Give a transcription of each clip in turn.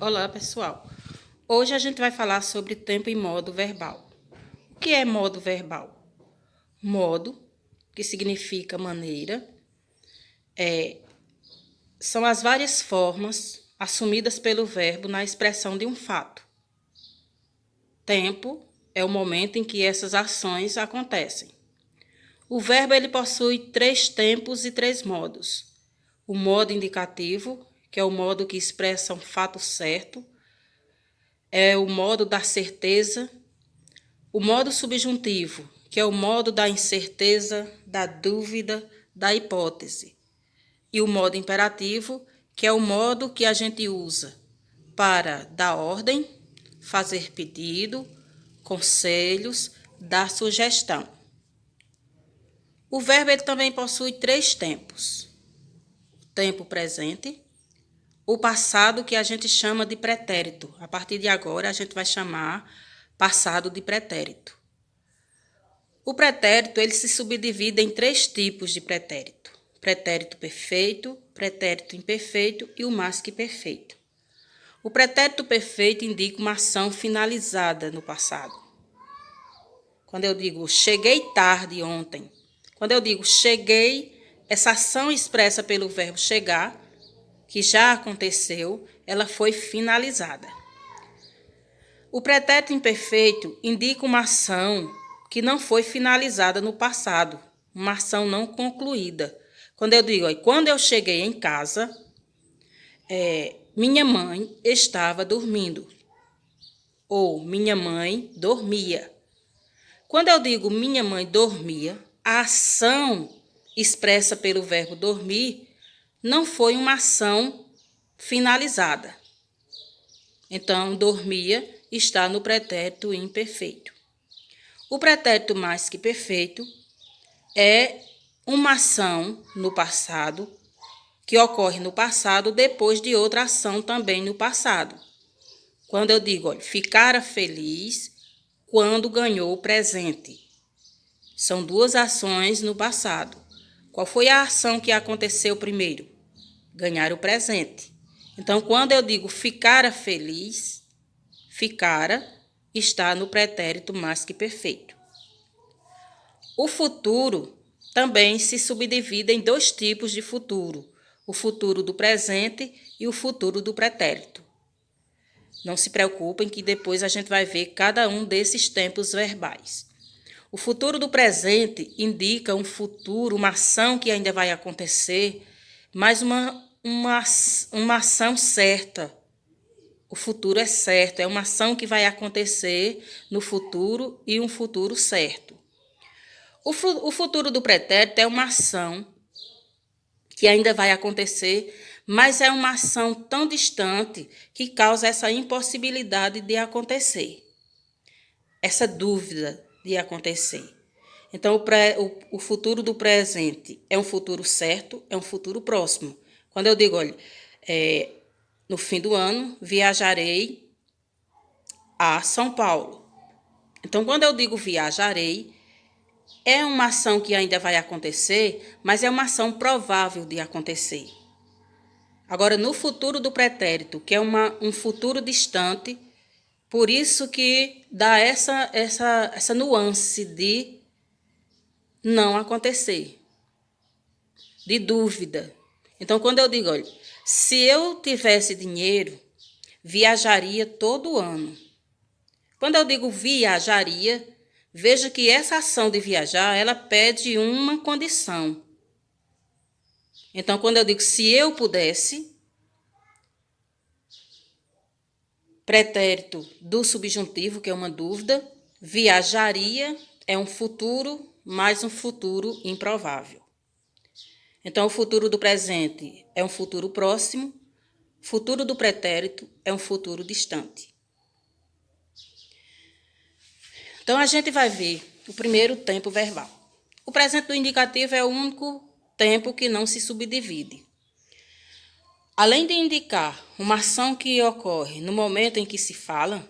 Olá, pessoal. Hoje a gente vai falar sobre tempo e modo verbal. O que é modo verbal? Modo, que significa maneira, são as várias formas assumidas pelo verbo na expressão de um fato. Tempo é o momento em que essas ações acontecem. O verbo ele possui 3 tempos e 3 modos. O modo indicativo, que é o modo que expressa um fato certo, é o modo da certeza. O modo subjuntivo, que é o modo da incerteza, da dúvida, da hipótese. E o modo imperativo, que é o modo que a gente usa para dar ordem, fazer pedido, conselhos, dar sugestão. O verbo ele também possui 3 tempos. O tempo presente, o passado que a gente chama de pretérito. A partir de agora a gente vai chamar passado de pretérito. O pretérito ele se subdivide em 3 tipos de pretérito. Pretérito perfeito, pretérito imperfeito e o mais que perfeito. O pretérito perfeito indica uma ação finalizada no passado. Quando eu digo cheguei tarde ontem, quando eu digo cheguei, essa ação expressa pelo verbo chegar, que já aconteceu, ela foi finalizada. O pretérito imperfeito indica uma ação que não foi finalizada no passado, uma ação não concluída. Quando eu digo, quando eu cheguei em casa, minha mãe estava dormindo, ou minha mãe dormia. Quando eu digo minha mãe dormia, a ação expressa pelo verbo dormir não foi uma ação finalizada. Então, dormia está no pretérito imperfeito. O pretérito mais que perfeito é uma ação no passado, que ocorre no passado depois de outra ação também no passado. Quando eu digo, ficara feliz quando ganhou o presente. São 2 ações no passado. Qual foi a ação que aconteceu primeiro? Ganhar o presente. Então, quando eu digo ficara feliz, ficara está no pretérito mais que perfeito. O futuro também se subdivide em 2 tipos de futuro. O futuro do presente e o futuro do pretérito. Não se preocupem que depois a gente vai ver cada um desses tempos verbais. O futuro do presente indica um futuro, uma ação que ainda vai acontecer, mas uma ação certa. O futuro é certo, é uma ação que vai acontecer no futuro e um futuro certo. O futuro do pretérito é uma ação que ainda vai acontecer, mas é uma ação tão distante que causa essa impossibilidade de acontecer, essa dúvida de acontecer. Então, o futuro do presente é um futuro certo, é um futuro próximo. Quando eu digo, no fim do ano, viajarei a São Paulo. Então, quando eu digo viajarei, é uma ação que ainda vai acontecer, mas é uma ação provável de acontecer. Agora, no futuro do pretérito, que é um futuro distante, por isso que dá essa nuance de não acontecer, de dúvida. Então, quando eu digo, se eu tivesse dinheiro, viajaria todo ano. Quando eu digo viajaria, veja que essa ação de viajar, ela pede uma condição. Então, quando eu digo se eu pudesse, pretérito do subjuntivo, que é uma dúvida, viajaria é um futuro, mais um futuro improvável. Então, o futuro do presente é um futuro próximo, futuro do pretérito é um futuro distante. Então, a gente vai ver o primeiro tempo verbal. O presente do indicativo é o único tempo que não se subdivide. Além de indicar uma ação que ocorre no momento em que se fala,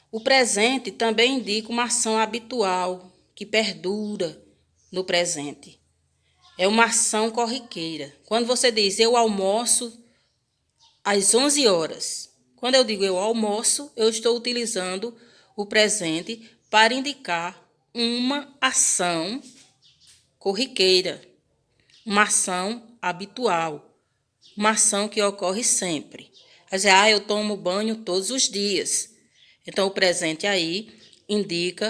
o presente também indica uma ação habitual, que perdura no presente. É uma ação corriqueira. Quando você diz, eu almoço às 11 horas, Quando eu digo eu almoço, eu estou utilizando o presente para indicar uma ação corriqueira, uma ação habitual, uma ação que ocorre sempre. Quer dizer, eu tomo banho todos os dias. Então, o presente aí indica